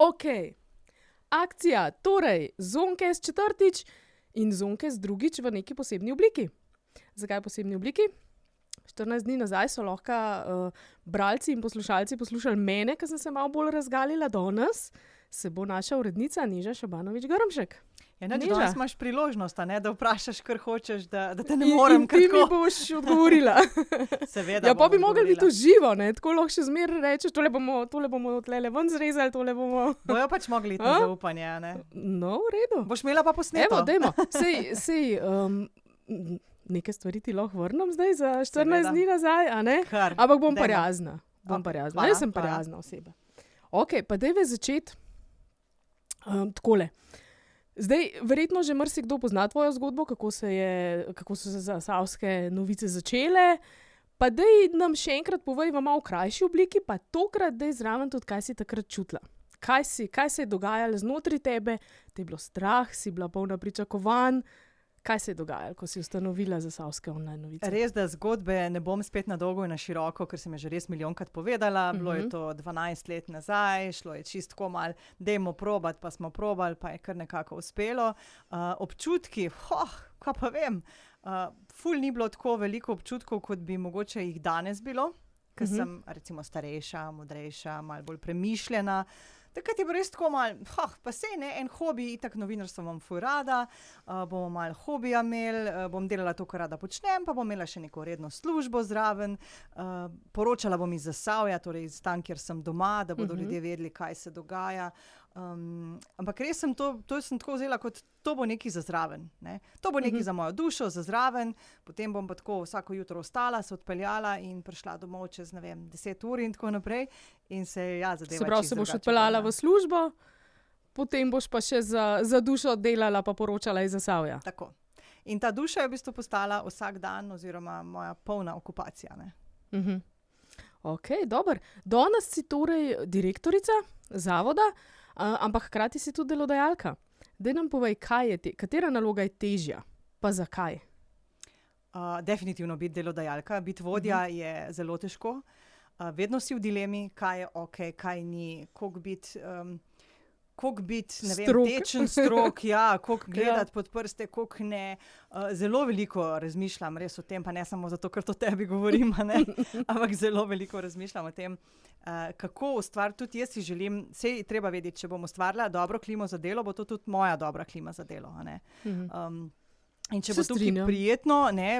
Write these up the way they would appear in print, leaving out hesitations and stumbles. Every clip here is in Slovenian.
Ok, akcija, torej Zonkez četrtič in Zonkez drugič v neki posebni obliki. Zakaj posebni obliki? 14 dni nazaj so lahko bralci in poslušalci poslušali mene, ker sem se malo bolj razgalila. Danes se bo naša urednica Neža Šabanović-Grmšek. Ja, danes imaš priložnost, da vprašaš, kar hočeš, da te ne morem kar tako. Ti mi boš odgovorila. Seveda. Ja, pa bi mogli biti v živo, ne? Tako lahko še zmeraj rečeš, tole bomo tlele ven zrezali, tole bomo... Bojo pač mogli iti na zaupanje, ne? No, v redu. Boš imela pa posneto. Evo, dajmo. Sej, neke stvari ti lahko vrnem zdaj za 14 dni nazaj, a ne? Ampak bom prijazna. Jaz sem prijazna oseba. Ok, pa dajve začeti takole. Zdaj, verjetno že marsikdo pozna tvojo zgodbo, kako so se zasavske novice začele. Pa daj nam še enkrat povej v malo krajši obliki, pa tokrat daj zraven tudi, kaj si takrat čutila. Kaj se je dogajalo znotraj tebe? Te je bilo strah, si bila polna pričakovanj. Kaj se je dogajalo, ko si ustanovila zasavske online novice? Res, da zgodbe ne bom spet na dolgo in na široko, ker sem je že res milijonkrat povedala. Bilo je to 12 let nazaj, šlo je čisto malo, dajmo probati, pa smo probali, pa je kar nekako uspelo. Občutki, kaj pa vem, ful ni bilo tako veliko občutkov, kot bi mogoče jih danes bilo, ker sem recimo starejša, modrejša, malo bolj premišljena. Takrat je bilo res tako malo, pa sej ne, en hobi, itak novinarstvo imam ful rada, bomo malo hobija imeli, bom delala to, kar rada počnem, pa bom imela še neko redno službo zraven, poročala bom iz Zasavja, torej iz tam, kjer sem doma, da bodo ljudje vedeli, kaj se dogaja. Ampak res sem to sem tako vzela, kot to bo nekaj za zraven. Ne? To bo nekaj za mojo dušo, za zraven, potem bom pa tako vsako jutro ostala, se odpeljala in prišla domov čez, 10 ur in tako naprej. In se, zadeva se pravi, se boš odpeljala v službo, potem boš pa še za dušo delala pa poročala iz Zasavja. Tako. In ta duša je v bistvu postala vsak dan oziroma moja polna okupacija. Ne? Ok, dobro. Danes si torej direktorica zavoda, ampak hkrati si tudi delodajalka. Daj nam povej, katera naloga je težja, pa zakaj? Definitivno biti delodajalka. Biti vodja je zelo težko. Vedno si v dilemi, kaj je ok, kaj ni, koliko biti, ne vem, tečen strok, koliko gledati pod prste, koliko ne. Zelo veliko razmišljam res o tem, pa ne samo zato, ker to tebi govorim, ne? Ampak zelo veliko razmišljam o tem, kako ustvariti. Tudi jaz si želim, sej treba vedeti, če bom ustvarila dobro klimo za delo, bo to tudi moja dobra klima za delo. A ne? In če bo tukaj prijetno,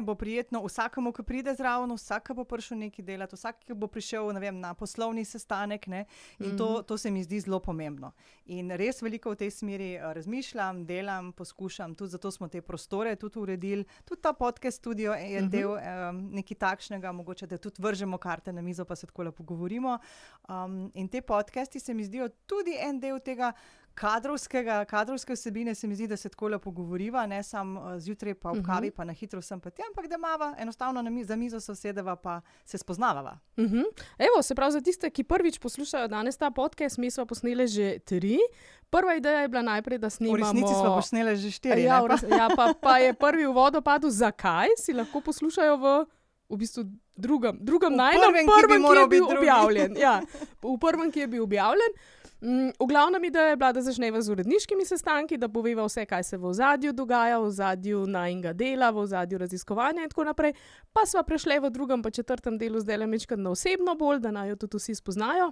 bo prijetno vsakemu, ki pride zraven, vsak, ki bo prišel nekaj delati, vsak, ki bo prišel, na poslovni sestanek, ne, in to se mi zdi zelo pomembno. In res veliko v tej smeri razmišljam, delam, poskušam, tudi zato smo te prostore tudi uredili, tudi ta podcast studio je del nekaj takšnega, mogoče, da tudi vržemo karte na mizo, pa se tako lepo pogovorimo. In te podcasti se mi zdijo tudi en del tega kadrovske vsebine, se mi zdi, da se tako lepo govoriva, ne samo zjutraj pa ob kavi, pa na hitro sem pa ti, ampak da mava enostavno za mizo se usedeva pa se spoznavava. Evo, se pravi, za tiste, ki prvič poslušajo danes ta podcast, mi smo posneli že 3. Prva ideja je bila najprej, da snimamo... V resnici smo posneli že 4. Pa je prvi uvod opadel, zakaj si lahko poslušajo v bistvu drugem najnem prvem, ki je bil objavljen. Ja, v prvem, ki je bil objavljen. V glavnem ideja je bila, da začneva z uredniškimi sestanki, da poveva vse, kaj se v ozadju dogaja, v ozadju najinga dela, v ozadju raziskovanja in tako naprej. Pa sva prešle v drugem pa 4. delu zdajle majčkeno na osebno bolj, da naj jo tudi vsi spoznajo.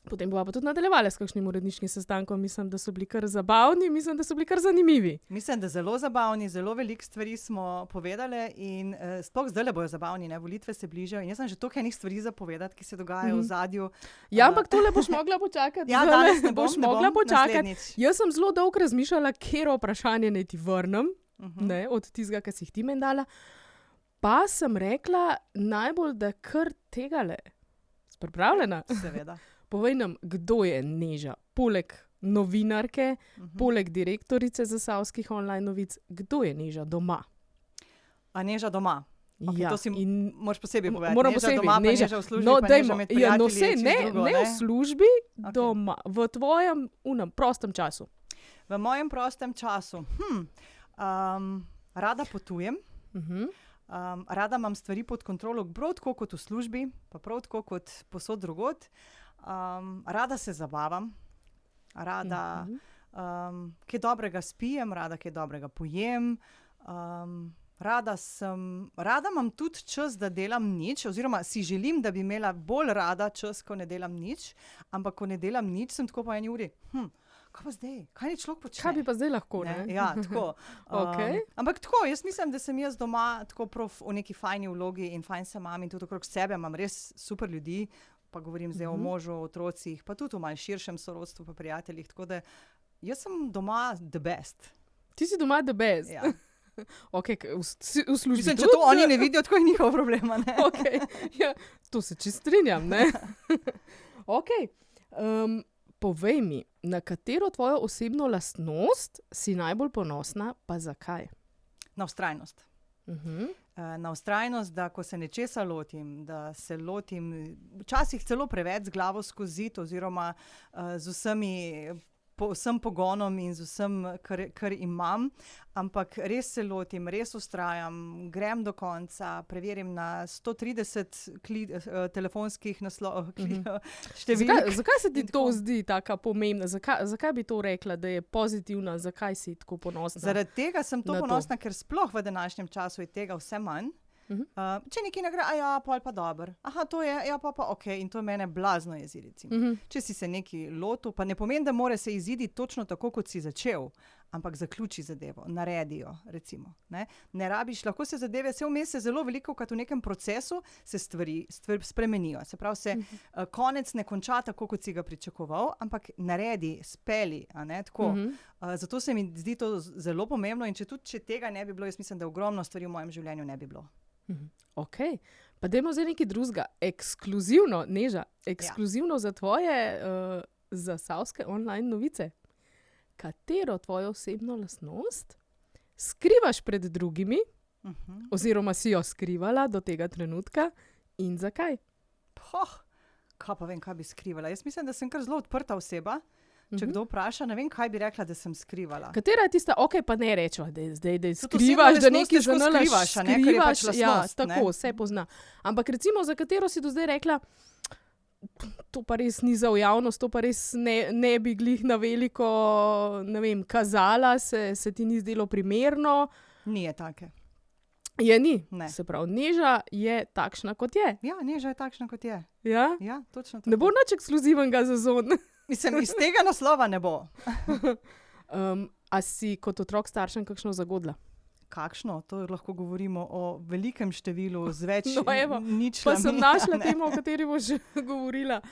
Potem bova pa tudi nadaljevali s kakšnim uredniškim sestankom. Mislim, da so bili kar zabavni, mislim, da so bili kar zanimivi. Mislim, da zelo zabavni, zelo veliko stvari smo povedali in sploh zdajle bojo zabavni, ne, volitve se bližajo in jaz sem že toliko enih stvari za povedati, ki se dogajajo v ozadju. Ja, ampak tole boš mogla počakati. Ja, danes ne bom, naslednjič. Jaz sem zelo dolgo razmišljala, katero vprašanje naj ti vrnem, ne, od tistega, ki si jih ti meni dala. Pa sem rekla, najbolj, da kar tegale. Si pripravljena? Seveda. Povej nam, kdo je Neža? Poleg novinarke, poleg direktorice Zasavskih online novic, kdo je Neža doma? A Neža doma? Okay, to si moraš posebej povedati. Moram Neža posebej. Doma, pa Neža v službi, no, pa Neža med prijatelji. Ne v službi, Okay. Doma. V tvojem prostem času. V mojem prostem času? Rada potujem. Rada imam stvari pod kontrolo, prav tako kot v službi, pa prav tako kot posod drugod. Rada se zabavam, rada kaj dobrega spijem, rada kaj dobrega pojem. Rada imam tudi čas, da delam nič, oziroma si želim, da bi imela bolj rada čas, ko ne delam nič, ampak ko ne delam nič, sem tako po 1 uri. Kaj pa zdaj? Kaj ni človek počne? Kaj bi pa zdaj lahko, ne? Ja, tako. Okay. Ampak tako, jaz mislim, da sem jaz doma tako v neki fajni vlogi in fajn sem imam in tudi okrog sebe imam res super ljudi, pa govorim zdaj o možu, o otrocih, pa tudi o malo širšem sorodstvu, pa prijateljih, tako da jaz sem doma the best. Ti si doma the best? Ja. Okay, v službi mislim, če to oni ne vidijo, tako je njihov problem. Okay. Ja, to se čisto strinjam. Okay. Povej mi, na katero tvojo osebno lastnost si najbolj ponosna, pa zakaj? Na vztrajnost. Na vztrajnost, da ko se nečesa lotim, da se lotim včasih celo preveč z glavo skozi zid oziroma z vsem pogonom in z vsem, kar imam, ampak res se lotim, res vztrajam, grem do konca, preverim na 130 telefonskih številk. Zakaj se ti to zdi taka pomembna? Zakaj bi to rekla, da je pozitivna? Zakaj si tako ponosna? Zaradi tega sem ponosna, ker sploh v današnjem času je tega vse manj. Če nekaj ne gre, pa dobro. Aha, to je, pa ok, in to mene blazno jezi, recimo. Če si se nekaj lotil, pa ne pomeni, da mora se izidi točno tako, kot si začel, ampak zaključi zadevo, naredijo, recimo. Ne rabiš, lahko se zadeve, vse vmes se zelo veliko, kot v nekem procesu, se stvari spremenijo. Se pravi, se konec ne konča tako, kot si ga pričakoval, ampak naredi, speli, tako. Zato se mi zdi to zelo pomembno in če tega ne bi bilo, jaz mislim, da ogromno stvari v mojem življenju ne bi bilo. Ok, pa dajmo zdaj nekaj drugega, ekskluzivno, Neža, ekskluzivno za tvoje zasavske online novice. Katero tvojo osebno lastnost skrivaš pred drugimi, oziroma si jo skrivala do tega trenutka in zakaj? Kaj pa vem, kaj bi skrivala? Jaz mislim, da sem kar zelo odprta oseba. Če kdo vpraša, ne vem, kaj bi rekla, da sem skrivala. Katera je tista, pa ne rečeva, da je skrivaš, da nekaj skrivaš, ja, tako, vse pozna. Ampak recimo, za katero si do zdaj rekla, to pa res ni za v javnost, to pa res ne bi glih na veliko, ne vem, kazala, se ti ni zdelo primerno. Ni je take. Je ni? Ne. Se pravi, Neža je takšna, kot je. Ja, Neža je takšna, kot je. Ja? Ja, točno tako. Ne bo nič ekskluzivnega za zon. Mislim, iz tega naslova ne bo. A si kot otrok staršem kakšno zagodla? Kakšno? To lahko govorimo o velikem številu z več ničlami. Pa sem našla temo, o kateri boš govorila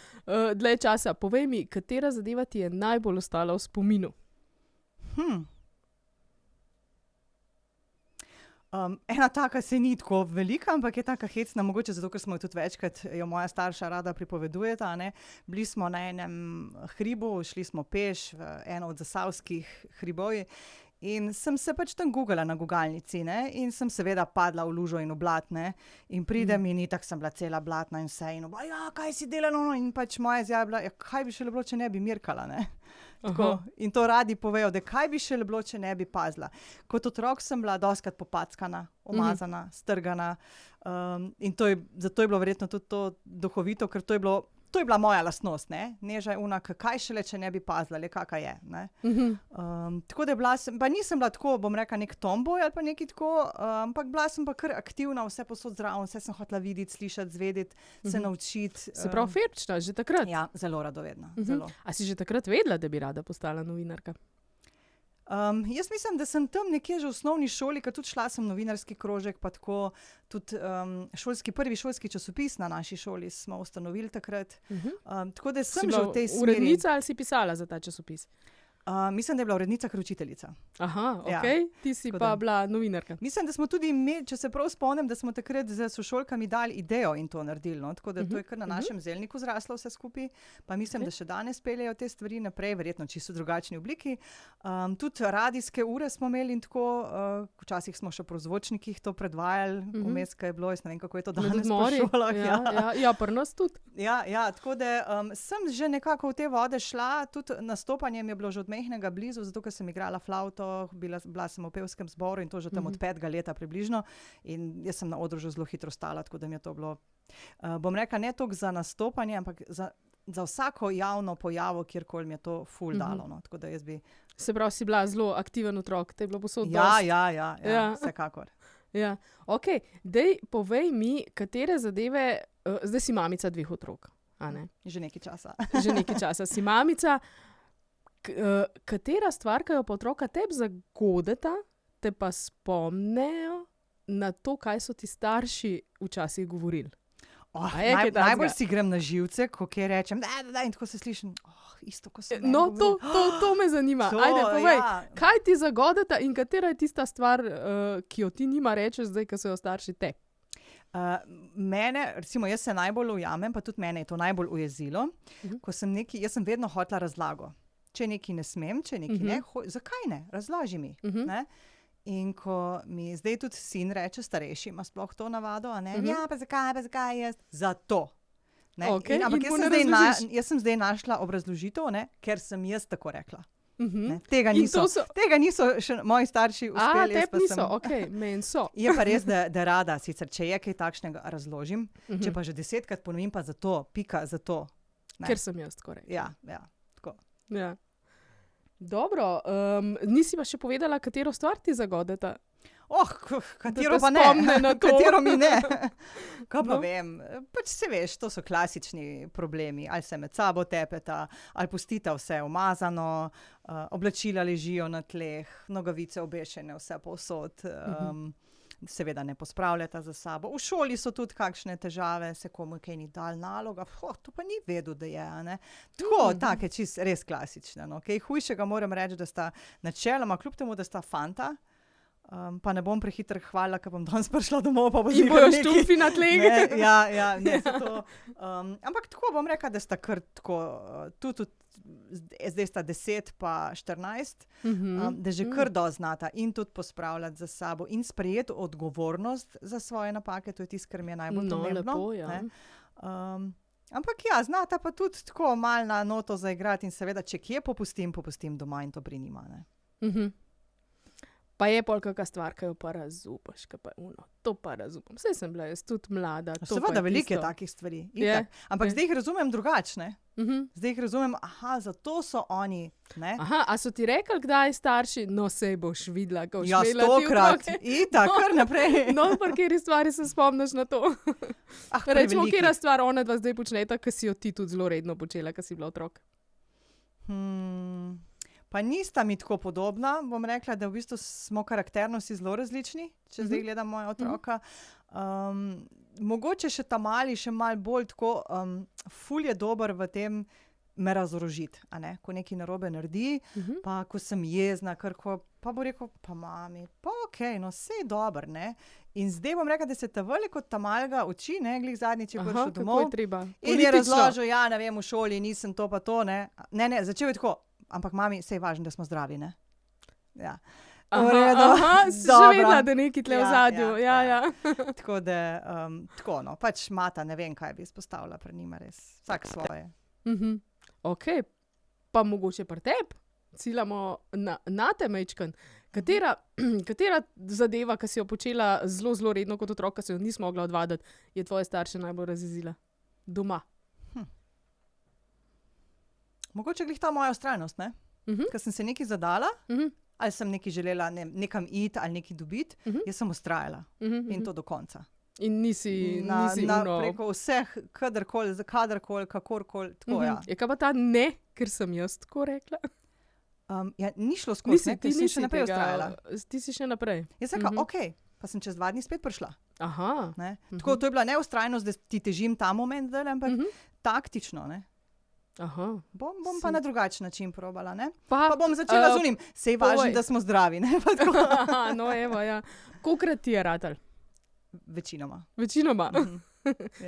dlje časa. Povej mi, katera zadeva ti je najbolj ostala v spominu? Ena taka se ni tako velika, ampak je taka hecna, mogoče zato, ker smo jo tudi večkrat, jo moja starša rada pripovedujeta. Bili smo na enem hribu, šli smo peš v eno od zasavskih hribov in sem se pač tam googala na gugalnici in sem seveda padla v lužo in v blat in pridem in itak sem bila cela blatna in vse in kaj si delala, in pač moja izjava je bila, kaj bi šele bilo, če ne bi mirkala, Tako, in to radi povejo, da kaj bi šele bilo, če ne bi pazila. Kot otrok sem bila dostikrat popackana, umazana, strgana in zato je bilo verjetno tudi to duhovito, ker to je bila moja lastnost, Neža je una, kaj šele, če ne bi pazila, le kaka je. Tako da pa nisem bila tako, bom rekla, nek tomboj ali pa nekaj tako, ampak bila sem pa kar aktivna, vse posod zraven, vse sem hotela videti, slišati, zvedeti, se naučiti. Se pravi, ferčna, že takrat? Ja, zelo radovedna. Zelo. A si že takrat vedela, da bi rada postala novinarka? Jaz mislim, da sem tam nekje že v osnovni šoli, ker tudi šla sem novinarski krožek, pa tako tudi prvi šolski časopis na naši šoli smo ustanovili takrat. Tako da sem že v tej smeri. Urednica ali si pisala za ta časopis? Mislim, da je bila urednica, ker učiteljica. Aha, ok. Ti si pa bila novinarka. Mislim, da smo tudi imeli, če se prav spomnim, da smo takrat z sošolkami dali idejo in to naredili. Tako da to je kar na našem zelniku zraslo vse skupaj. Pa mislim, da še danes peljejo te stvari naprej, verjetno čisto v drugačni obliki. Tudi radijske ure smo imeli in tako. Včasih smo še po zvočnikih to predvajali. Vmes, kaj je bilo, jaz ne vem, kako je to danes po šolah. Ja, pri nas tudi. Ja, tako da sem že nekako v te vode šla. Tudi nastopanje mi je bilo že od mehnega blizu, zato ker sem igrala flavto, bila sem v pevskem zboru in to že tam od 5. leta približno. In jaz sem na odru že zelo hitro stala, tako da mi je to bilo, bom rekla, ne toliko za nastopanje, ampak za vsako javno pojavo, kjerkoli mi je to ful dalo. No. Tako da jaz bi... Se pravi, si bila zelo aktiven otrok, te je bilo posod dosti. Ja, vsekakor. Ja. Ok, dej povej mi, katere zadeve, zdaj si mamica 2 otrok, a ne? Že nekaj časa. Že nekaj časa si mamica. Katera stvar, ki jo pa otroka tebi zagodeta, te pa spomnejo na to, kaj so ti starši včasih govorili? Najbolj si grem na živce, ko kje rečem, da, in tako se slišim, isto, ko sem No, to me zanima. Ajde, povej, kaj ti zagodeta in katera je tista stvar, ki jo ti nima rečeš zdaj, ko so jo starši te? Mene, recimo, jaz se najbolj ujamem, pa tudi mene je to najbolj ujezilo, ko sem jaz sem vedno hotela razlago. Če nekaj ne smem, če nekaj ne, zakaj ne? Razloži mi. Ne? In ko mi zdaj tudi sin reče, starejši ima sploh to navado, a ne? Ja, pa zakaj jaz? Zato. Okay, ampak jaz sem zdaj našla obrazložitev, ne? Ker sem jaz tako rekla. Tega niso še moji starši uspeli. Tebi niso, meni so. Je pa res, da rada, sicer, če je kaj takšnega, razložim, če pa že 10-krat ponovim, pa zato, pika, zato. Ne? Ker sem jaz tako rekla. Ja, tako. Ja. Dobro, nisi pa še povedala, katero stvar ti zagodeta? Katero pa ne, katero mi ne. Kaj pa vem, pač se veš, to so klasični problemi, ali se med sabo tepeta, ali pustita vse umazano, oblačila ležijo na tleh, nogavice obešene, vse povsod, seveda ne pospravljata za sabo. V šoli so tudi kakšne težave, se komu kaj ni dal naloga, to pa ni vedel, da je, ne. Tako, take čist res klasične, no. Kaj hujšega moram reči, da sta načeloma, kljub temu, da sta fanta, pa ne bom prehitro hvalila, ker bom danes prišla domov, pa bo in bojo štufi na tleh. Ne, zato. Ampak tako bom rekla, da sta kar tako, tudi zdaj sta 10 pa 14, da že kar dosti znata in tudi pospravljati za sabo in sprejeti odgovornost za svoje napake, to je tisto, kar mi je najbolj pomembno. Lepo, ja. Ampak ja, znata pa tudi tako malo na noto zaigrati in seveda, če kje popustim doma in to pri njima, ne. Pa je pol kakšna stvar, ki jo pa razupaš, to pa razumem. Saj sem bila jaz tudi mlada. Seveda, veliko je takih stvari. Ampak zdaj jih razumem drugačne. Zdaj jih razumem, zato so oni. Ne? A so ti rekli, kdaj starši? No, sej boš videla, ko boš imela ti otroke. Kar naprej. No, pa kateri stvari se spomniš na to? Rečemo, katera stvar ona dva zdaj počneta, ki si jo ti tudi zelo redno počela, ko si bila otrok. Pa nista mi tako podobna, bom rekla, da v bistvu smo karakterno si zelo različni, če zdaj gledam moja otroka. Mogoče še ta mali, še malo bolj tako, ful je dober v tem me razorožiti, a ne, ko nekaj narobe naredi, pa ko sem jezna, pa bo rekel, pa mami, pa no sej dober, ne. In zdaj bom rekla, da se ta veliko od ta malega uči, ne, glih zadnjič je prišel domov. In je razložil, v šoli nisem to pa to, ne. Ne, začel je tako. Ampak mami, sej je važno, da smo zdravi, ne? Ja. Si že vedela, da nekaj tle v zadju. Ja. Tako da, tako no, pač mata, ne vem, kaj bi izpostavila pri njima res. Vsak svoje. Ok, pa mogoče pri tebi, ciljamo na te mečken. Katera zadeva, ki si jo počela zelo, zelo redno kot otrok, ki se jo nisi mogla odvaditi, je tvoje starše najbolj razjezila? Doma. Mogoče glih ta moja vztrajnost, ne? Ker sem se nekaj zadala, ali sem nekaj želela nekam iti ali nekaj dobiti, jaz sem vztrajala. In to do konca. In nisi preko vseh, kadarkoli, kakorkoli, tako ja. Je kaj pa ta ne, ker sem jaz tako rekla? Ni šlo skozi, ker sem še naprej vztrajala. Ti si še naprej. Jaz sem rekla, pa sem čez 2 dni spet prišla. Aha. Tako, to je bila ne vztrajnost, da ti težim ta moment, ampak taktično, ne. Bom pa na drugačen način probala, ne? Pa bom začela z unim. Sej važno, da smo zdravi, ne? No, evo, ja. Kolikrat ti je ratal? Večinoma.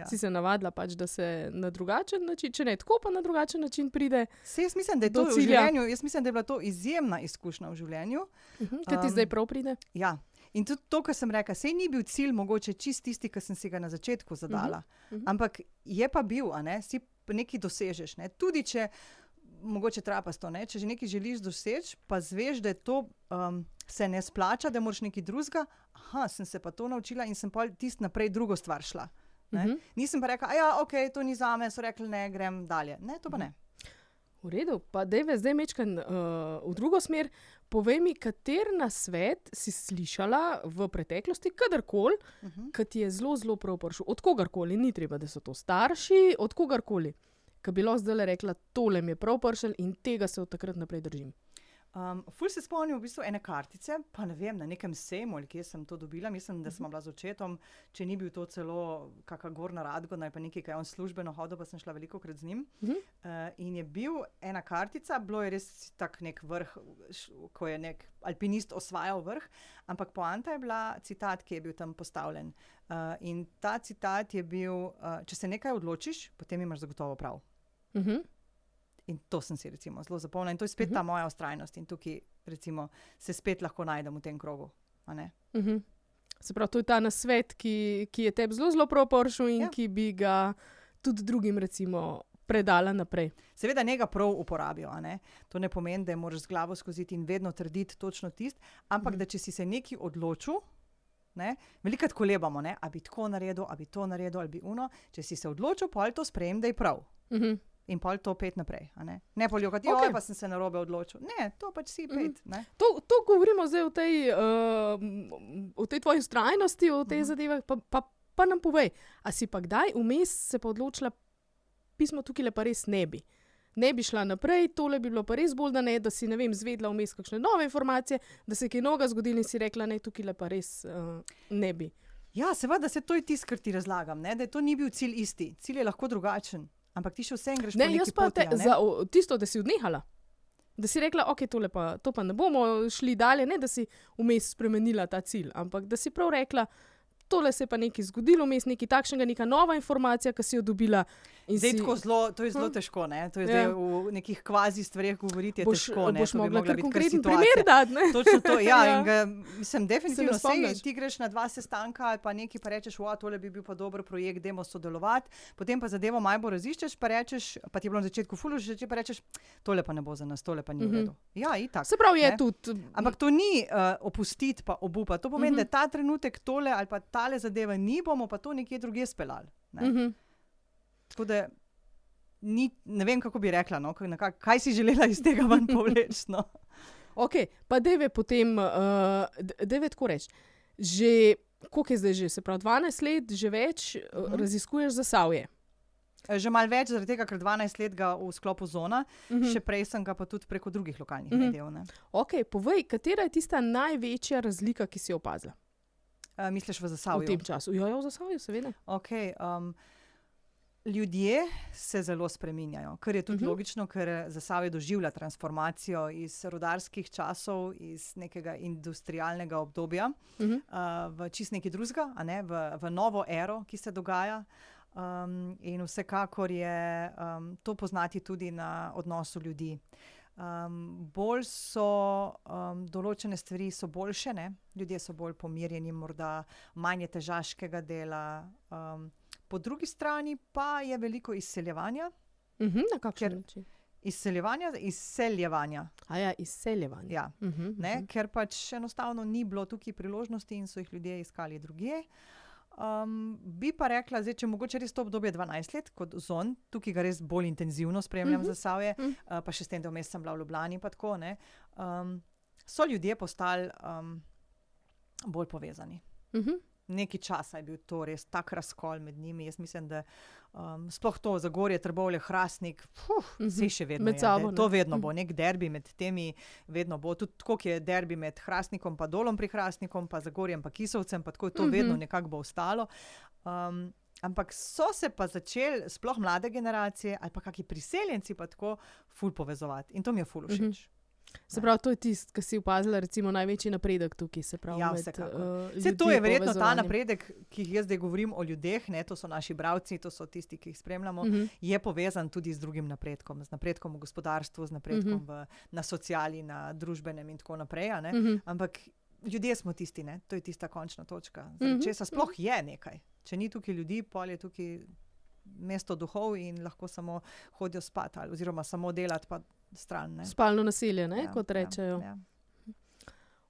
Si se navadila pač, da se na drugačen način, če ne tako, pa na drugačen način pride do cilja. Jaz mislim, da je to v življenju, da je bila to izjemna izkušnja v življenju. Kaj ti zdaj prav pride? Ja. In tudi to, kar sem rekla, sej ni bil cilj mogoče čist tisti, ki sem si ga na začetku zadala. Ampak je pa bil, a ne, si nekaj dosežeš, ne. Tudi če, mogoče trapasto, ne, če že nekaj želiš doseči, pa zveš, da je to se ne splača, da moraš nekaj drugega, sem se pa to naučila in sem pa tisto naprej drugo stvar šla. Nisem pa rekla, ok, to ni zame, so rekli, ne, grem dalje. Ne, to pa ne. V redu, pa dejve zdaj mečkan v drugo smer. Povej mi, kater nasvet si slišala v preteklosti, kadarkoli, ki ti je zelo, zelo prav prišel. Od kogarkoli, ni treba, da so to starši, od kogarkoli, ki bi lahko zdaj rekla, tole mi je prav prišel in tega se od takrat naprej držim. Ful se spomnim v bistvu ene kartice, pa ne vem, na nekem sejmu, ali kje sem to dobila, mislim, da sem bila z očetom, če ni bil to celo kakšna Gornja Radgona, pa nekaj, kaj on službeno hodil, pa sem šla velikokrat z njim. In je bil ena kartica, bilo je res tak nek vrh, ko je nek alpinist osvajal vrh, ampak poanta je bila citat, ki je bil tam postavljen. In ta citat je bil, če se nekaj odločiš, potem imaš zagotovo prav. In to sem si recimo zelo zapomnila. In to je spet ta moja vztrajnost. In tukaj recimo se spet lahko najdem v tem krogu. A ne? Se pravi, to je ta nasvet, ki je tebi zelo, zelo prav prišel in ki bi ga tudi drugim recimo predala naprej. Seveda ne ga prav uporabijo. A ne? To ne pomeni, da moraš z glavo skozi in vedno trditi točno tisto, ampak da če si se nekaj odločil, velikokrat kolebamo, a bi tako naredil, a bi to naredil, ali bi uno. Če si se odločil, pol to sprejem, da je prav. In pol to pet naprej. Ne poljukati, pa sem se narobe odločil. Ne, to pač si pet. To govorimo zdaj o tej tvoji vztrajnosti, o tej zadevah, pa nam povej, a si pa kdaj vmes se pa odločila, pismo tukaj pa res ne bi. Ne bi šla naprej, tole bi bilo pa res bolj, da ne, da si, ne vem, zvedla vmes kakšne nove informacije, da se je kaj novega zgodilo in si rekla, ne, tukaj pa res ne bi. Ja, seveda, to je tisto, kar ti razlagam, da to ni bil cilj isti. Cilj je lahko drugačen. Ampak ti še vse greš po neki poti. Za tisto, da si odnehala. Da si rekla, ok, to pa ne bomo šli dalje, ne da si vmes spremenila ta cilj, ampak da si prav rekla, tole se je pa nekaj zgodilo, vmes nekaj takšnega, neka nova informacija, ki si jo dobila. Zdaj to je zelo težko, ne? To je zdaj v nekih kvazi stvareh govoriti, je težko. Boš mogla kar konkreten primer dati, ne? Točno to, ja. Mislim, definitivno ti greš na 2 sestanka ali pa nekaj, pa rečeš, tole bi bil pa dober projekt, dajmo sodelovati, potem pa zadevo malo bolj raziščeš, pa rečeš, pa ti je bilo na začetku ful všeč, pa rečeš, tole pa ne bo za nas, tole pa ni v redu. Ja, itak. Se pravi, je tudi. Ampak to ni opustiti pa obupati. To pomeni, da ta trenutek tole ali pa tale zadeve ni, bomo pa to nekje drugje speljali. Tako da ne vem, kako bi rekla, kaj si želela iz tega ven povleči. No. Ok, pa dejve potem, dejve tako reči, že, koliko je zdaj že, se pravi 12 let, že več raziskuješ Zasavje? Že malo več, zaradi tega, ker 12 let ga v sklopu Zona, še prej sem ga pa tudi preko drugih lokalnih medijev. Ok, povej, katera je tista največja razlika, ki si jo opazila? Misliš v Zasavju? V tem času. Ja, v Zasavju, seveda. Ok, ljudje se zelo spreminjajo, kar je tudi logično, ker Zasavje doživlja transformacijo iz rudarskih časov, iz nekega industrialnega obdobja v čist nekaj drugega, v novo ero, ki se dogaja. In vsekakor je to poznati tudi na odnosu ljudi. Bolj so določene stvari so boljše, ljudje so bolj pomirjeni, morda manj je težaškega dela. Po drugi strani pa je veliko izseljevanja. Na kakšen način? Izseljevanja. Ja, izseljevanja. Ja, ker pač enostavno ni bilo tukaj priložnosti in so jih ljudje iskali drugje. Bi pa rekla, zdaj, če mogoče res to obdobje 12 let, kot Zon, tukaj ga res bolj intenzivno spremljam Zasavje, pa še s tem, da vmes sem bila v Ljubljani, pa tako, so ljudje postali bolj povezani. Nekaj časa je bil to res tak razkol med njimi. Jaz mislim, da sploh to Zagorje, Trbovlje, Hrastnik, vse še vedno je. To vedno bo, nek derbi med temi, vedno bo. Tudi tako, ki je derbi med Hrastnikom pa Dolom pri Hrastnikom, pa Zagorjem pa Kisovcem, pa tako to vedno nekako bo ostalo. Ampak so se pa začeli, sploh mlade generacije, ali pa kakšni priseljenci pa tako, ful povezovati. In to mi je ful všeč. Se pravi, to je tisto, kar si opazila, recimo največji napredek tukaj, se pravi, ja, to je verjetno ta napredek, ki jih jaz zdaj govorim o ljudeh, to so naši bralci, to so tisti, ki jih spremljamo, je povezan tudi z drugim napredkom, z napredkom v gospodarstvu, z napredkom na sociali, na družbenem in tako naprej, ampak ljudje smo tisti, to je tista končna točka, česa sploh je nekaj. Če ni tukaj ljudi, pol je tukaj mesto duhov in lahko samo hodijo spat oziroma samo delati pa stran. Spalno nasilje, kot rečejo.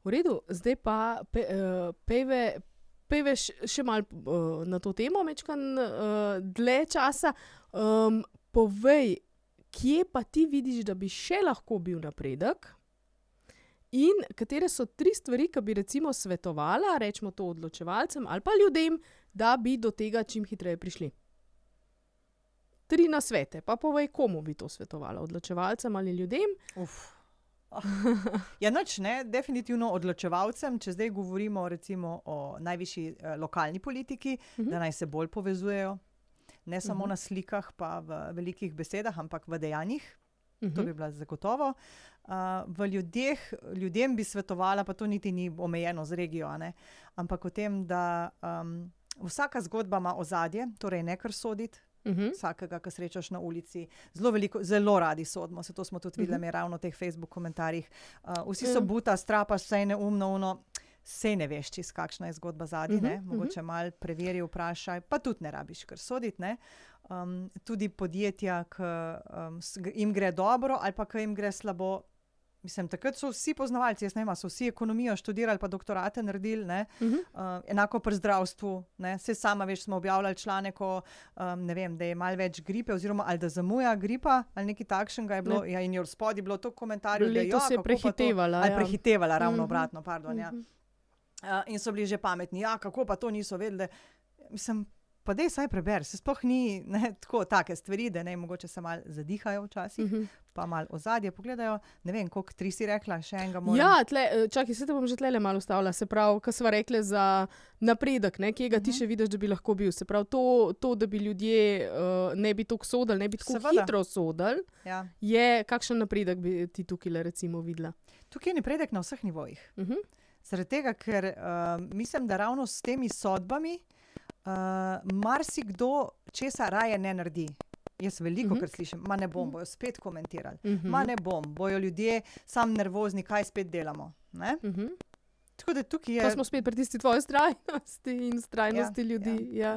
V redu, zdaj pa pejve, peveš še malo na to temo, mečkan dlje časa. Povej, kje pa ti vidiš, da bi še lahko bil napredek in katere so 3 stvari, ki bi recimo svetovala, rečemo to odločevalcem ali pa ljudem, da bi do tega čim hitreje prišli. 3 nasvete, pa povej, komu bi to svetovala, odločevalcem ali ljudem? Ja, noč ne, definitivno odločevalcem, če zdaj govorimo recimo o najvišji lokalni politiki, da naj se bolj povezujejo, ne samo na slikah pa v velikih besedah, ampak v dejanjih, to bi bila zagotovo. V ljudem bi svetovala, pa to niti ni omejeno z regijo, ne? Ampak o tem, da vsaka zgodba ima ozadje, torej ne kar soditi, vsakega, ki srečaš na ulici. Zelo radi sodimo, se to smo tudi videli ravno v teh Facebook komentarjih. Vsi so buta, strapaš, sej neumno, sej ne veš, čist kakšna je zgodba zadnji, ne? Mogoče malo preveri, vprašaj, pa tudi ne rabiš kar soditi, ne? Tudi podjetja, ki jim gre dobro ali pa ki jim gre slabo. Mislim, takrat so vsi poznavalci, jaz ne vem, so vsi ekonomijo študirali, pa doktorate naredili, ne? Enako pri zdravstvu, ne? Saj sama veš, smo objavljali članek o, ne vem, da je malo več gripe, oziroma ali da zamuja gripa, ali nekaj takšnega je bilo, ja, in je v spodnji bilo toliko komentarjev, da letos je prehitevala. Ali prehitevala, ravno obratno, pardon, ja. In so bili že pametni, ja, kako pa to niso vedeli, mislim, pa dej saj preber, se sploh ni, ne, tako, take stvari, da ne, mogoče se malo zadihajo včasih, pa malo ozadje pogledajo, ne vem, koliko 3 si rekla, še enega moram. Ja, čakaj, se te bom že tlele malo ustavila, se pravi, ko sva rekle za napredek, ne, kje ga ti še vidiš, da bi lahko bil, se pravi, to da bi ljudje ne bi toliko sodili, ne bi tako hitro sodili, je, kakšen napredek bi ti tukaj recimo videla? Tukaj je napredek na vseh nivojih. Zaradi tega, ker mislim, da ravno s temi sodbami marsikdo česa raje ne naredi. Jaz veliko kar slišim, ma ne bom, bojo spet komentirali, ma ne bom, bojo ljudje sam nervozni, kaj spet delamo, ne? Tako da tukaj je... Pa smo spet pri tisti tvoji vztrajnosti in vztrajnosti ljudi. Ja.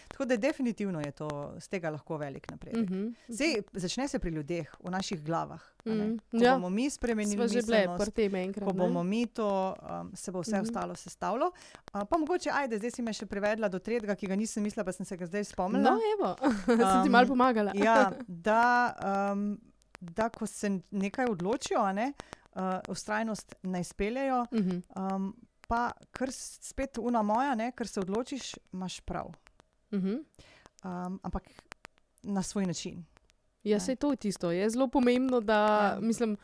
Tako da definitivno je to, z tega lahko velik napredek. Sej, začne se pri ljudeh, v naših glavah. Ko bomo mi spremenili miselnost, ko bomo mi to, se bo vse ostalo sestavilo. Pa mogoče, zdaj si me še privedla do tretjega, ki ga nisem mislila, pa sem se ga zdaj spomnila. No, evo, sem ti malo pomagala. Ja, da ko se nekaj odločijo, ne, vztrajnost ne izpeljejo, pa kar spet una moja, ne, kar se odločiš, imaš prav. Ampak na svoj način. Ja, sej to je tisto. Je zelo pomembno, da, mislim,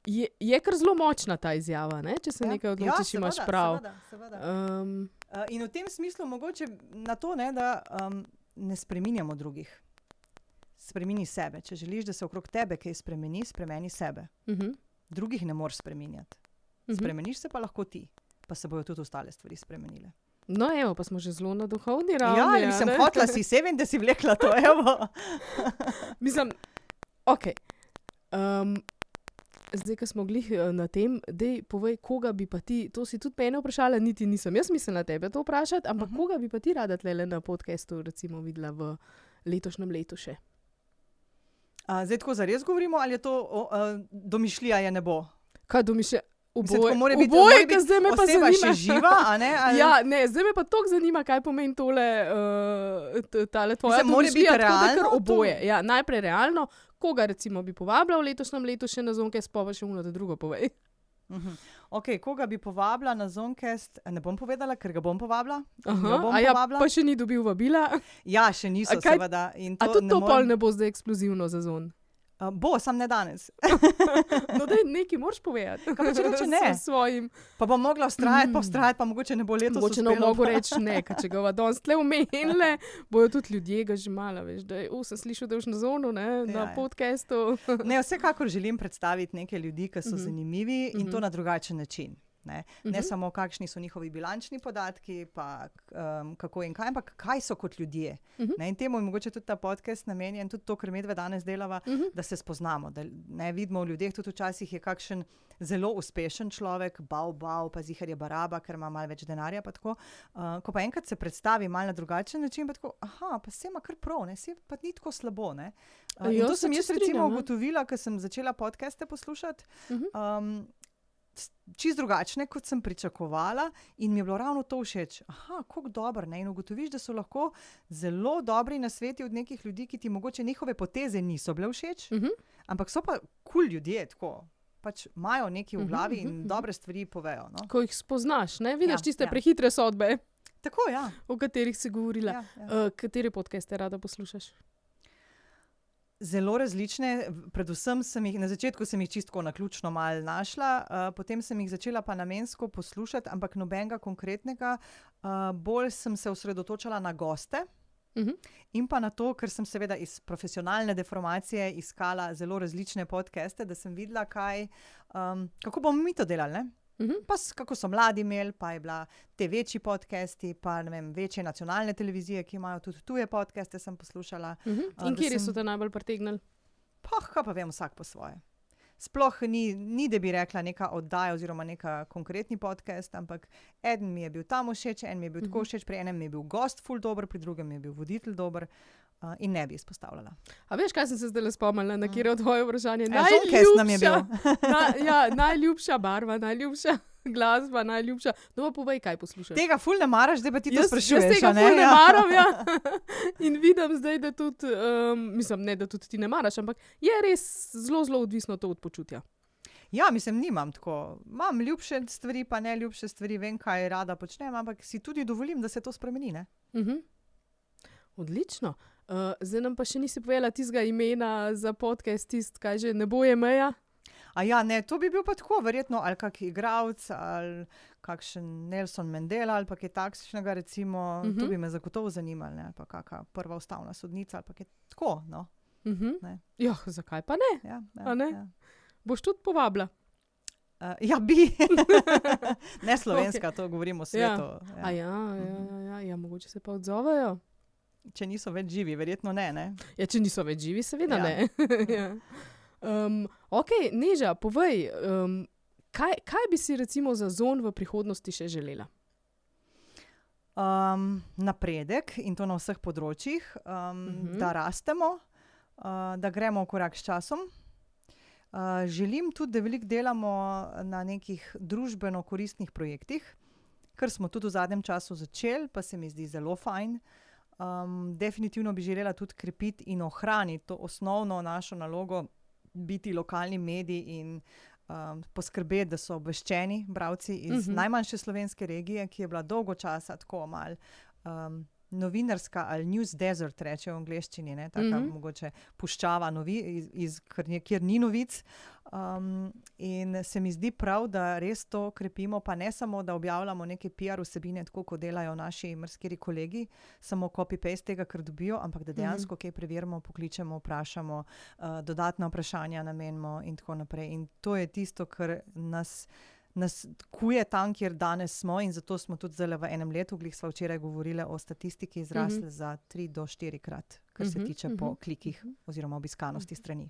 je kar zelo močna ta izjava, ne, če se nekaj odločiš, imaš prav. Seveda. In v tem smislu mogoče na to, ne, da ne spreminjamo drugih. Spremeni sebe. Če želiš, da se okrog tebe kaj spremeni, spremeni sebe. Drugih ne moreš spreminjati. Spremeniš se pa lahko ti. Pa se bojo tudi ostale stvari spremenile. No, evo, pa smo že zelo na duhovni ravni. Ja, nisem hotla si, se vem, da si vlekla to, evo. Mislim, okej. Zdaj, ko smo glih na tem, dej povej, koga bi pa ti, to si tudi mene vprašala, niti nisem. Jaz mislim na tebe to vprašati, ampak koga bi pa ti rada tlele na podcastu recimo videla v letošnjem letu še? Zdaj tako zares govorimo, ali je to domišljija je ne bo? Kaj domišljija? Oboje, ker zdaj me pa zanima. Oseba še živa, a ne? Ja, ne, zdaj me pa toliko zanima, kaj pomeni tole, tale tvoja domišljija, tako da kar oboje. Ja, najprej realno, koga recimo bi povabila v letošnjem letu še na Zonkest, pa še uno, da drugo povej. Ok, koga bi povabila na Zonkest, ne bom povedala, ker ga bom povabila. Pa še ni dobil vabila? Ja, še niso, seveda. A tudi to pol ne bo zdaj eksplozivno za Zon? Bo, sam ne danes. No, daj nekaj moraš povedati. Kaj pa če reče ne? Svojim. Pa bom mogla vztrajati, pa mogoče ne bo letos uspelo. Mogoče ne mogo reči ne, ker če ga danes tle omenile, bojo tudi ljudje ga že malo, veš, da sem slišal, da je už na Zonu, ne, na podcastu. Ne, vsekakor želim predstaviti neke ljudi, ki so zanimivi in to na drugačen način. Ne samo kakšni so njihovi bilančni podatki, pa kako in kaj, ampak kaj so kot ljudje. In temu je mogoče tudi ta podcast namenjen, tudi to, kar medve danes delava, da se spoznamo, da ne vidimo v ljudeh, tudi včasih je kakšen zelo uspešen človek, pa zihar je baraba, ker ima malo več denarja, pa tako. Ko pa enkrat se predstavi malo na drugačen način, pa tako, pa se ima kar prav, ne, se pa ni tako slabo, ne. In to sem jaz recimo ugotovila, ko sem začela podcaste poslušati, čisto drugačne, kot sem pričakovala, in mi je bilo ravno to všeč. Aha, kako dobro, ne? In ugotoviš, da so lahko zelo dobri nasveti od nekih ljudi, ki ti mogoče njihove poteze niso bile všeč, ampak so pa ljudje, tako. Pač imajo nekaj v glavi in dobre stvari povejo. No? Ko jih spoznaš, ne? Vidiš tiste prehitre sodbe, tako, ja. O katerih si govorila. Kateri podcaste rada poslušaš? Zelo različne, predvsem na začetku sem jih čisto naključno malo našla, potem sem jih začela pa namensko poslušati, ampak nobenega konkretnega. Bolj sem se osredotočala na goste in pa na to, ker sem seveda iz profesionalne deformacije iskala zelo različne podcaste, da sem videla, kako bomo mi to delali, ne? Pa kako so mladi imeli, pa je bila te večji podcasti, pa ne vem, večje nacionalne televizije, ki imajo tudi tuje podcaste, sem poslušala. In kje so te najbolj pritegnili? Kaj pa vem, vsak po svoje. Sploh ni, da bi rekla neka oddaja oziroma neka konkretni podcast, ampak eden mi je bil tam všeč, en mi je bil tako všeč, pri enem mi je bil gost ful dober, pri drugem mi je bil voditelj dober. In ne bi izpostavljala. A veš, kaj sem se zdaj spomnila, na kjer je tvoje vprašanje? Najljubša barva, najljubša glasba, najljubša. No, povej, kaj poslušaš. Tega ful ne maraš, zdaj pa ti to sprašuješ. Jaz tega ful ne maram, ja. In vidim zdaj, da tudi, mislim, ne, da tudi ti ne maraš, ampak je res zelo, zelo odvisno to od počutja. Ja, mislim, nimam tako. Imam ljubše stvari, pa ne ljubše stvari, vem, kaj rada počnem, ampak si tudi dovolim, da se to spremeni, ne? Odlično. Zdaj nam pa še nisi povedala tistega imena za podcast, kaj že ne boje meja? Ne, to bi bil pa tako, verjetno, ali kak igralec, ali kakšen Nelson Mandela, ali pa kaj takšnega, recimo, to bi me zagotovo zanimalo, ne, ali pa kaka prva ustavna sodnica, ali pa kaj tako, no. Ja, zakaj pa ne? Ja. Boš tudi povabila? Ja, bi. Ne slovenska, to govorimo o svetu. Ja, mogoče se pa odzovejo. Če niso več živi, verjetno ne. Ja, če niso več živi, seveda ne. Ok, Neža, povej, kaj bi si recimo za Zon v prihodnosti še želela? Napredek, in to na vseh področjih, da rastemo, da gremo v korak s časom. Želim tudi, da veliko delamo na nekih družbeno koristnih projektih, kar smo tudi v zadnjem času začeli, pa se mi zdi zelo fajn. Definitivno bi želela tudi krepiti in ohraniti to osnovno našo nalogo, biti lokalni medij in poskrbeti, da so obveščeni bralci iz najmanjše slovenske regije, ki je bila dolgo časa tako malo novinarska ali news desert, reče v angleščini, ne, taka mogoče puščava kjer ni novic. In se mi zdi prav, da res to krepimo, pa ne samo, da objavljamo neke PR vsebine, tako kot delajo naši marsikateri kolegi, samo copy-paste tega, kar dobijo, ampak da dejansko kaj preverimo, pokličemo, vprašamo, dodatna vprašanja namenimo in tako naprej. In to je tisto, kar nas kuje tam, kjer danes smo, in zato smo tudi zdaj v enem letu, glih sva včeraj govorili o statistiki, zrasli za 3 do 4 krat, kar se tiče po klikih oziroma obiskanosti strani.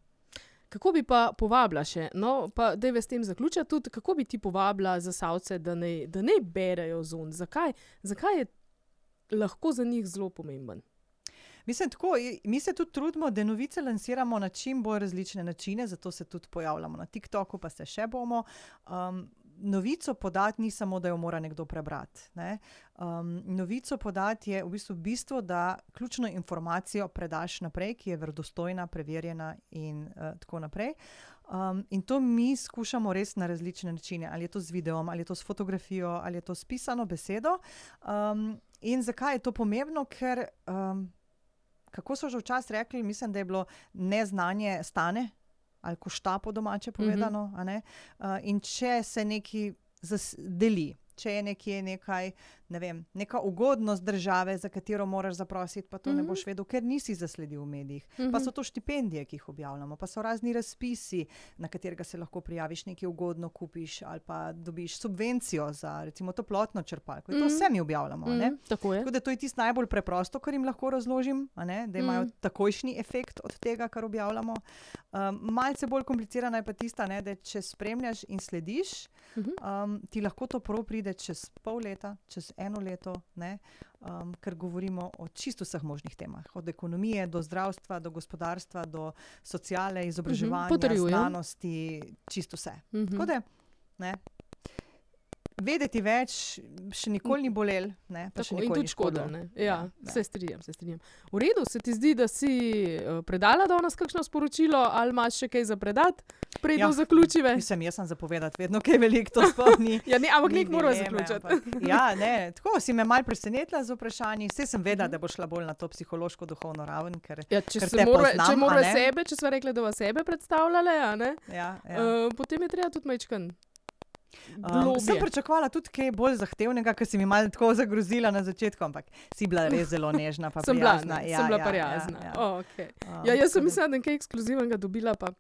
Kako bi pa povabila še, no, pa dajve s tem zaključiti tudi, kako bi ti povabila Zasavce, da ne berejo Zon? Zakaj je lahko za njih zelo pomemben? Mislim, tako, mi se tudi trudimo, da novice lansiramo na čim bolj različne načine, zato se tudi pojavljamo na TikToku, pa se še bomo. Novico podati ni samo, da jo mora nekdo prebrati, ne. Novico podati je v bistvu bistvo, da ključno informacijo predaš naprej, ki je verodostojna, preverjena in tako naprej. In to mi skušamo res na različne načine, ali je to z videom, ali je to s fotografijo, ali je to s pisano besedo. In zakaj je to pomembno? Ker, kako so že včasih rekli, mislim, da je bilo neznanje stane, ali košta po domače povedano, a ne? In če se nekaj deli, če je nekaj, ne vem, neka ugodnost države, za katero moraš zaprositi, pa to ne boš vedel, ker nisi zasledil v medijih. Pa so to štipendije, ki jih objavljamo, pa so razni razpisi, na katerega se lahko prijaviš, nekaj ugodno kupiš ali pa dobiš subvencijo za recimo toplotno črpalko. To vse mi objavljamo, ne? Tako je. Tako da to je tisto najbolj preprosto, kar jim lahko razložim, a ne? Da imajo takojšnji efekt od tega, kar objavljamo. Malce bolj komplicirana je pa tista, ne, da če spremljaš in slediš, ti lahko to prav pride čez pol leta, čez 1 leto, ne, ker govorimo o čisto vseh možnih temah. Od ekonomije do zdravstva, do gospodarstva, do sociale, izobraževanja, znanosti, čisto vse. Tako da, ne, vedeti več, še nikoli ni bolel. In tudi škodilo. Ja, se strinjam. V redu, se ti zdi, da si predala danes kakšno sporočilo ali imaš še kaj za predati, predno zaključive? Mislim, jaz sem zapovedati vedno kaj veliko, to spomni. Ampak nek mora zaključiti. Tako si me malo presenetila z vprašanji. Vse sem vedela, da bo šla bolj na to psihološko-duhovno raven, ker te poznam. Če mora sebe, če sva rekla, da vas sebe predstavljale, potem je treba tudi majčkan. Sem pričakovala tudi kaj bolj zahtevnega, ker si mi malo tako zagrozila na začetku, ampak si bila res zelo nežna pa prijazna. Sem bila prijazna. Jaz sem mislila, da nekaj ekskluzivnega dobila, pa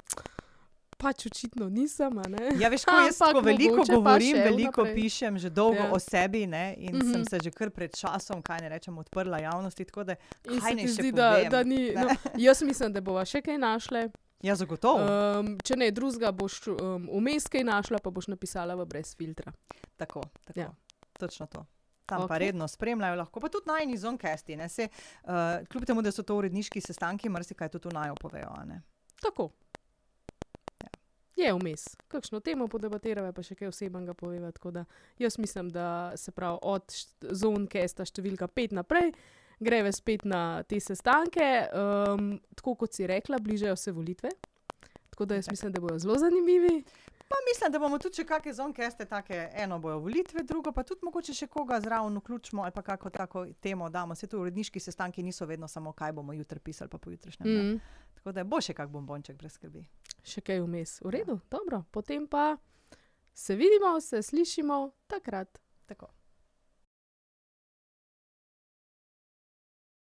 pač očitno nisem. Veš, ko jaz tako veliko govorim, veliko pišem, že dolgo o sebi in sem se že kar pred časom, kaj ne rečem, odprla javnosti, tako da kaj ne še povem. Jaz mislim, da bova še kaj našle. Ja, zagotovo. Če ne drugega, boš vmes kaj našla, pa boš napisala v brez filtra. Tako. Točno to. Tam pa redno spremljajo lahko, pa tudi najni zonkesti. Kljub temu, da so to uredniški sestanki, marsikaj tudi najo povejo. Tako. Je vmes. Kakšno temo podebatirava, pa še kaj osebnega poveva. Tako da jaz mislim, da se pravi od zonkesta številka 5 naprej, greve spet na te sestanke, tako kot si rekla, bližajo se volitve, tako da jaz mislim, da bojo zelo zanimivi. Pa mislim, da bomo tudi še kakšne zonkeste, eno bojo volitve, drugo pa tudi mogoče še koga zraven vključimo ali pa kako tako temo damo. Se tu uredniški sestanki niso vedno samo, kaj bomo jutri pisali pa pojutrišnjem. Tako da bo še kak bombonček brez skrbi. Še kaj vmes. V redu, dobro. Potem pa se vidimo, se slišimo takrat. Tako.